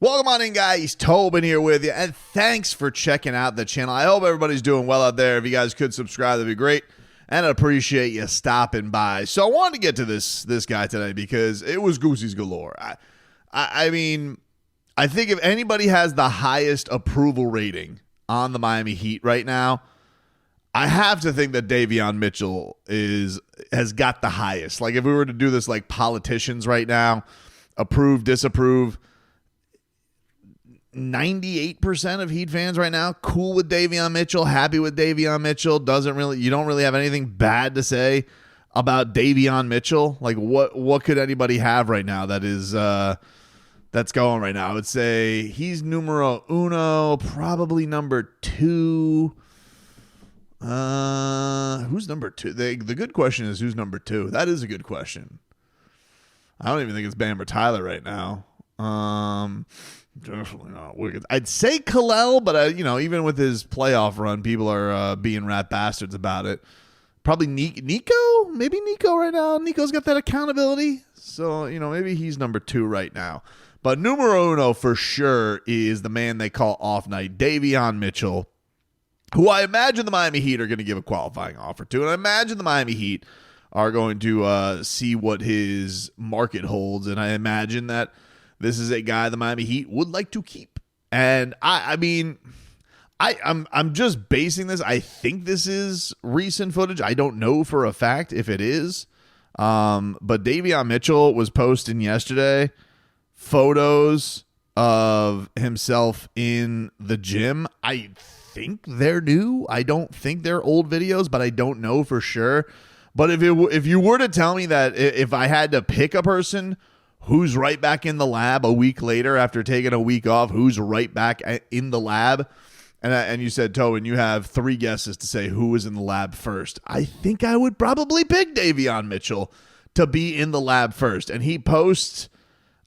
Welcome on in, guys. Tobin here with you, and thanks for checking out the channel. I hope everybody's doing well out there. If you guys could subscribe, that'd be great, and I appreciate you stopping by. So I wanted to get to this guy today because it was Goosey's galore. I mean, I think if anybody has the highest approval rating on the Miami Heat right now, I have to think that Davion Mitchell has got the highest. Like, if we were to do this like politicians right now, approve, disapprove, 98% of Heat fans right now cool with Davion Mitchell, happy with Davion Mitchell. You don't really have anything bad to say about Davion Mitchell. Like, what could anybody have right now that is that's going right now? I would say he's numero uno, probably number two. Who's number two? The good question is, who's number two? That is a good question. I don't even think it's Bam or Tyler right now. Definitely not Wiggins. I'd say Kalel, but even with his playoff run, people are being rat bastards about it. Probably Nico, maybe Nico right now. Nico's got that accountability, so maybe he's number two right now. But numero uno for sure is the man they call off night, Davion Mitchell, who I imagine the Miami Heat are going to give a qualifying offer to, and I imagine the Miami Heat are going to see what his market holds, and I imagine that this is a guy the Miami Heat would like to keep. And I'm just basing this. I think this is recent footage. I don't know for a fact if it is. But Davion Mitchell was posting yesterday photos of himself in the gym. I think they're new. I don't think they're old videos, but I don't know for sure. But if you were to tell me that if I had to pick a person who's right back in the lab a week later after taking a week off, who's right back in the lab, and you said, Tobin, you have three guesses to say who was in the lab first, I think I would probably pick Davion Mitchell to be in the lab first. And he posts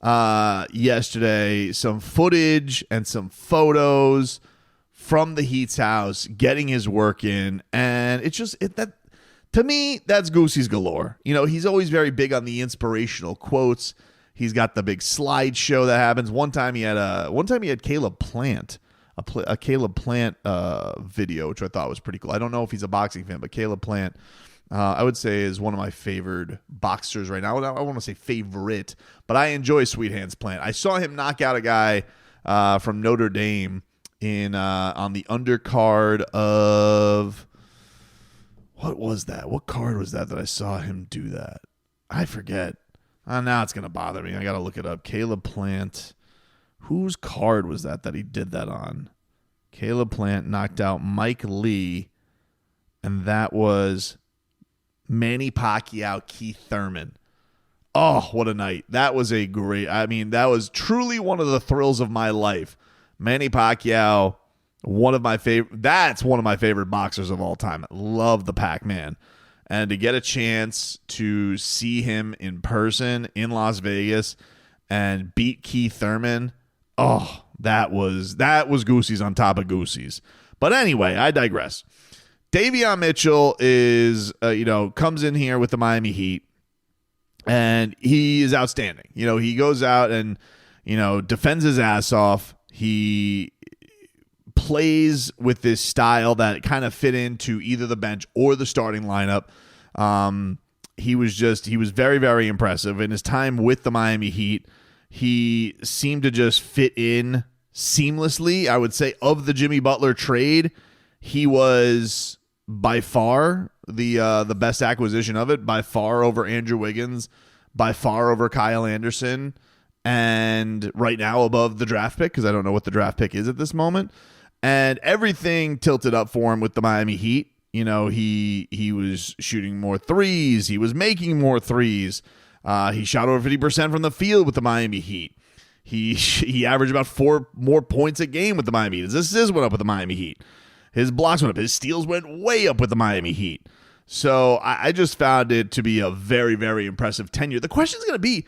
yesterday some footage and some photos from the Heat's house, getting his work in, and it's just to me, that's Goosey's galore. He's always very big on the inspirational quotes. He's got the big slideshow that happens. One time he had Caleb Plant, a Caleb Plant video, which I thought was pretty cool. I don't know if he's a boxing fan, but Caleb Plant, I would say, is one of my favorite boxers right now. I want to say favorite, but I enjoy Sweet Hands Plant. I saw him knock out a guy from Notre Dame on the undercard of, what was that? What card was that I saw him do that? I forget. Now it's going to bother me. I got to look it up. Caleb Plant. Whose card was that he did that on? Caleb Plant knocked out Mike Lee, and that was Manny Pacquiao, Keith Thurman. Oh, what a night. That was that was truly one of the thrills of my life. Manny Pacquiao, that's one of my favorite boxers of all time. Love the Pac-Man. And to get a chance to see him in person in Las Vegas and beat Keith Thurman, that was Goosey's on top of Goosey's. But anyway, I digress. Davion Mitchell comes in here with the Miami Heat, and he is outstanding. He goes out and defends his ass off. He plays with this style that kind of fit into either the bench or the starting lineup. He was very, very impressive in his time with the Miami Heat. He seemed to just fit in seamlessly. I would say of the Jimmy Butler trade, he was by far the best acquisition of it, by far over Andrew Wiggins, by far over Kyle Anderson, and right now above the draft pick, because I don't know what the draft pick is at this moment. And everything tilted up for him with the Miami Heat. He was shooting more threes. He was making more threes. He shot over 50% from the field with the Miami Heat. He averaged about 4 more points a game with the Miami Heat. His assists went up with the Miami Heat. His blocks went up. His steals went way up with the Miami Heat. So I just found it to be a very, very impressive tenure. The question is going to be,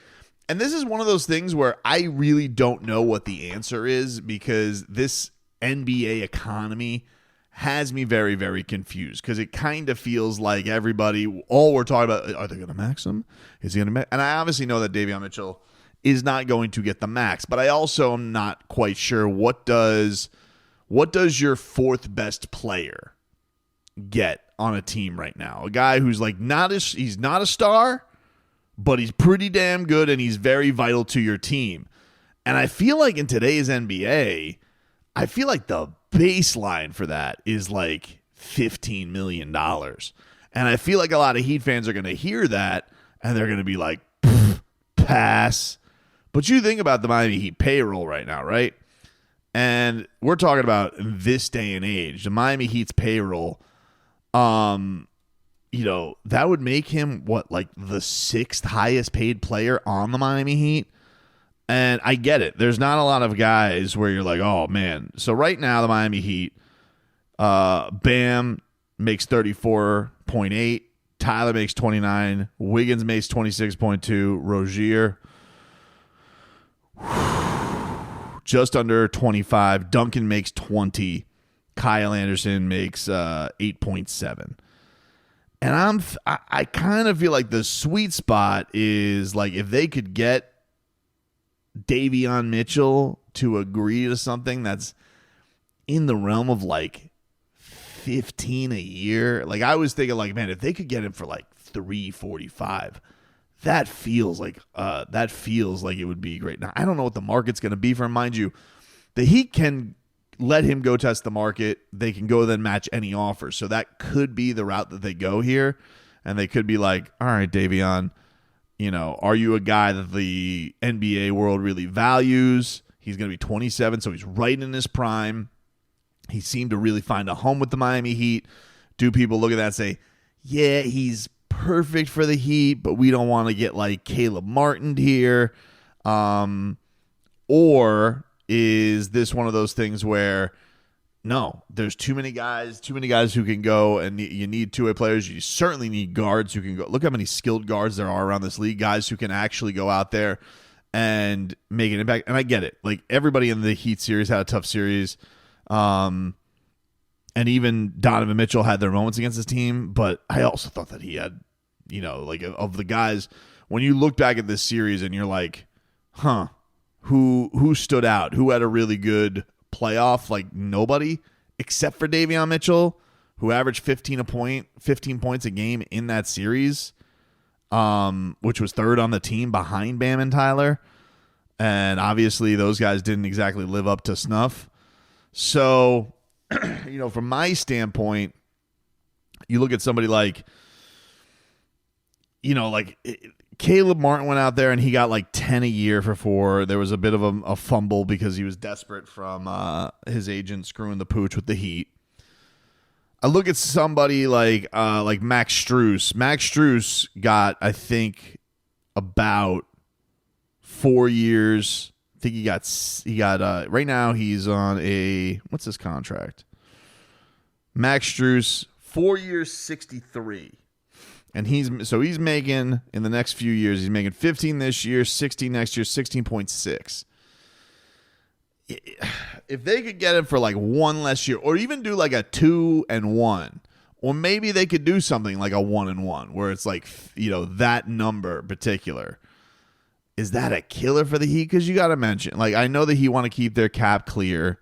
and this is one of those things where I really don't know what the answer is, because this NBA economy has me very, very confused, because it kind of feels like all we're talking about, are they going to max him? Is he going to max? And I obviously know that Davion Mitchell is not going to get the max. But I also am not quite sure what does your fourth best player get on a team right now? A guy who's like he's not a star, but he's pretty damn good and he's very vital to your team. And I feel like in today's NBA, I feel like the baseline for that is like $15 million. And I feel like a lot of Heat fans are going to hear that and they're going to be like, pass. But you think about the Miami Heat payroll right now, right? And we're talking about this day and age, the Miami Heat's payroll, that would make him like the sixth highest paid player on the Miami Heat. And I get it. There's not a lot of guys where you're like, oh man. So right now the Miami Heat, Bam makes 34.8, Tyler makes 29, Wiggins makes 26.2, Rozier just under 25, Duncan makes 20, Kyle Anderson makes 8.7. And I kind of feel like the sweet spot is like if they could get Davion Mitchell to agree to something that's in the realm of like 15 a year. Like I was thinking like, man, if they could get him for like 345, that feels like it would be great. Now I don't know what the market's going to be for him, mind you. The Heat can let him go test the market. They can go then match any offer. So that could be the route that they go here. And they could be like, all right, Davion, are you a guy that the NBA world really values? He's going to be 27, so he's right in his prime. He seemed to really find a home with the Miami Heat. Do people look at that and say, yeah, he's perfect for the Heat, but we don't want to get like Caleb Martin here? Or is this one of those things where, no, there's too many guys who can go, and you need two-way players. You certainly need guards who can go. Look how many skilled guards there are around this league, guys who can actually go out there and make an impact. And I get it. Like, everybody in the Heat series had a tough series. And even Donovan Mitchell had their moments against his team, but I also thought that he had, like of the guys, when you look back at this series and you're like, who stood out? Who had a really good playoff? Like nobody except for Davion Mitchell, who averaged 15 points a game in that series, which was third on the team behind Bam and Tyler. And obviously those guys didn't exactly live up to snuff. So, from my standpoint, you look at somebody like, Caleb Martin went out there and he got like 10 a year for 4. There was a bit of a fumble because he was desperate from his agent screwing the pooch with the Heat. I look at somebody like Max Strus. Max Strus got, I think, about 4 years. I think he got right now he's on what's his contract? Max Strus, 4 years, 63. And he's making, in the next few years, he's making 15 this year, 16 next year, 16.6. If they could get him for like one less year, or even do like a 2-1, or maybe they could do something like a 1-1, where it's like, that number in particular. Is that a killer for the Heat? Because you got to mention, like, I know the Heat want to keep their cap clear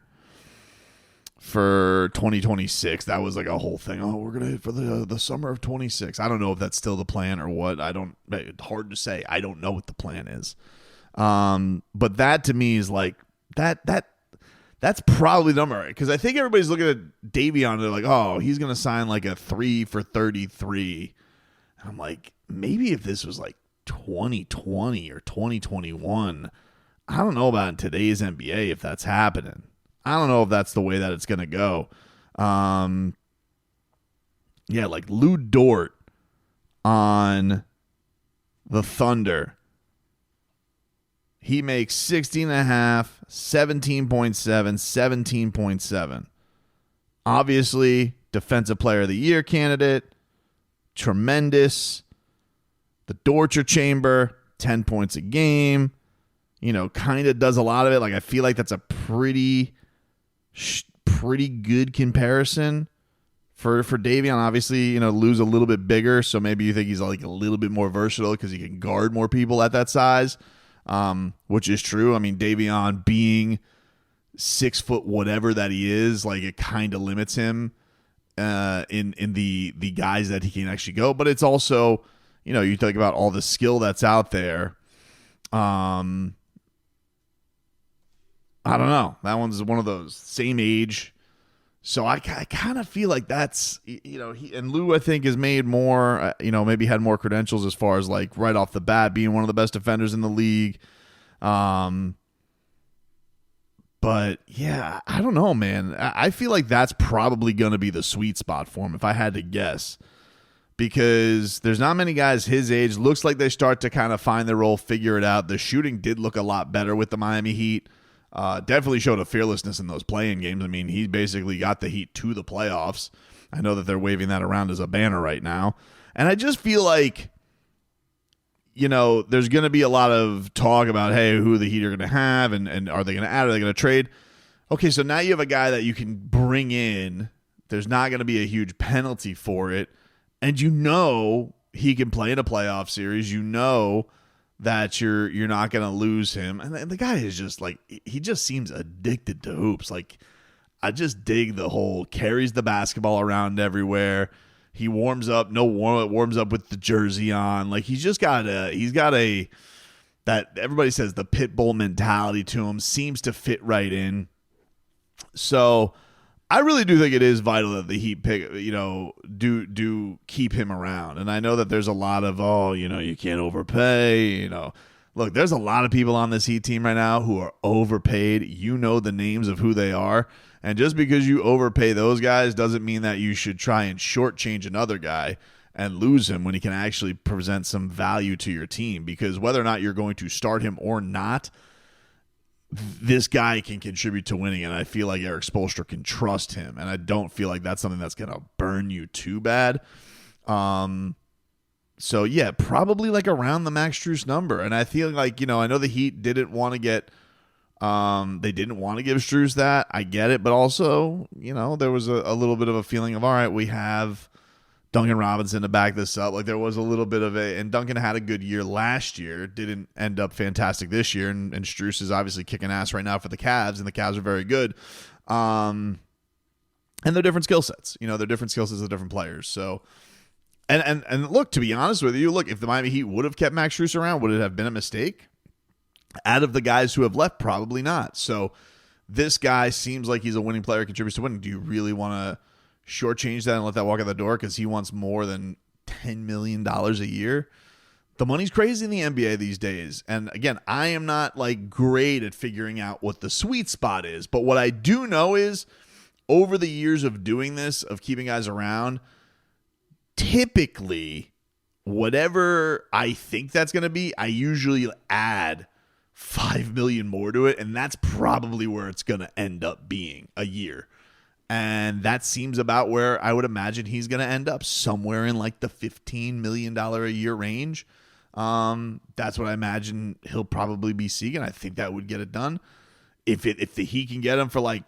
for 2026. That was like a whole thing. Oh, we're going to hit for the summer of 26. I don't know if that's still the plan or what. It's hard to say. I don't know what the plan is. But that to me is like, that's probably the number. Because I think everybody's looking at Davion and they're like, oh, he's going to sign like a 3 for 33. And I'm like, maybe if this was like 2020 or 2021, I don't know about in today's NBA if that's happening. I don't know if that's the way that it's going to go. Like Lou Dort on the Thunder. He makes 16.5, 17.7, 17.7. Obviously, Defensive Player of the Year candidate. Tremendous. The torture chamber, 10 points a game. Kind of does a lot of it. Like, I feel like that's a pretty good comparison for Davion. Obviously, Lou's a little bit bigger, so maybe you think he's like a little bit more versatile because he can guard more people at that size. which is true. I mean, Davion being 6 foot whatever that he is, like it kind of limits him in the guys that he can actually go. But it's also, you think about all the skill that's out there. I don't know. That one's one of those same age. So I kind of feel like that's, he and Lou, I think, has made more, maybe had more credentials as far as like right off the bat being one of the best defenders in the league. But yeah, I don't know, man. I feel like that's probably going to be the sweet spot for him if I had to guess, because there's not many guys his age. Looks like they start to kind of find their role, figure it out. The shooting did look a lot better with the Miami Heat. Definitely showed a fearlessness in those play-in games. I mean, he basically got the Heat to the playoffs. I know that they're waving that around as a banner right now. And I just feel like, there's going to be a lot of talk about, hey, who the Heat are going to have, and are they going to add, are they going to trade? Okay, so now you have a guy that you can bring in. There's not going to be a huge penalty for it. And he can play in a playoff series. That you're not going to lose him. And the guy is just like, he just seems addicted to hoops. Like, I just dig the whole carries the basketball around everywhere. He warms up, warms up with the jersey on. Like, he's got that everybody says the pit bull mentality to him, seems to fit right in. So I really do think it is vital that the Heat pick, do keep him around. And I know that there's a lot of, you can't overpay, Look, there's a lot of people on this Heat team right now who are overpaid. You know the names of who they are. And just because you overpay those guys doesn't mean that you should try and shortchange another guy and lose him when he can actually present some value to your team. Because whether or not you're going to start him or not, this guy can contribute to winning, and I feel like Eric Spoelstra can trust him, and I don't feel like that's something that's going to burn you too bad. So, yeah, probably like around the Max Strus number, and I feel like, I know the Heat didn't want to get they didn't want to give Strus that. I get it, but also, there was a little bit of a feeling of, all right, we have Duncan Robinson to back this up. Like, there was a little bit of and Duncan had a good year last year, didn't end up fantastic this year, and Strus is obviously kicking ass right now for the Cavs, and the Cavs are very good. And they're different skill sets. They're different skill sets of different players. So, and look, to be honest with you, if the Miami Heat would have kept Max Strus around, would it have been a mistake? Out of the guys who have left, probably not. So, this guy seems like he's a winning player, contributes to winning. Do you really want to shortchange that and let that walk out the door because he wants more than $10 million a year? The money's crazy in the NBA these days. And again, I am not great at figuring out what the sweet spot is. But what I do know is over the years of doing this, of keeping guys around, typically whatever I think that's going to be, I usually add $5 million more to it. And that's probably where it's going to end up being a year. And that seems about where I would imagine he's going to end up, somewhere in the $15 million a year range. That's what I imagine he'll probably be seeking. I think that would get it done. If he can get him for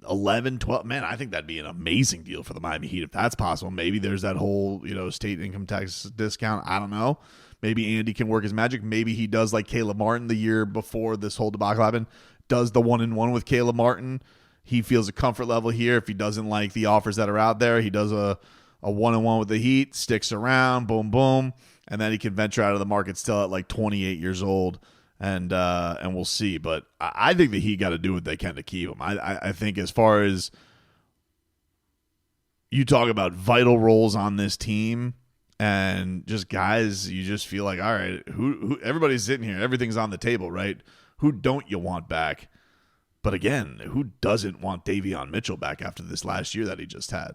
11, 12, man, I think that'd be an amazing deal for the Miami Heat if that's possible. Maybe there's that whole, state income tax discount. I don't know. Maybe Andy can work his magic. Maybe he does like Caleb Martin the year before this whole debacle happened, does the 1-1 with Caleb Martin. He feels a comfort level here. If he doesn't like the offers that are out there, he does a 1-1 with the Heat, sticks around, boom, boom, and then he can venture out of the market still at 28 years old, and we'll see. But I think the Heat got to do what they can to keep him. I think as far as you talk about vital roles on this team and just guys, you just feel like, all right, who everybody's sitting here, everything's on the table, right? Who don't you want back? But again, who doesn't want Davion Mitchell back after this last year that he just had?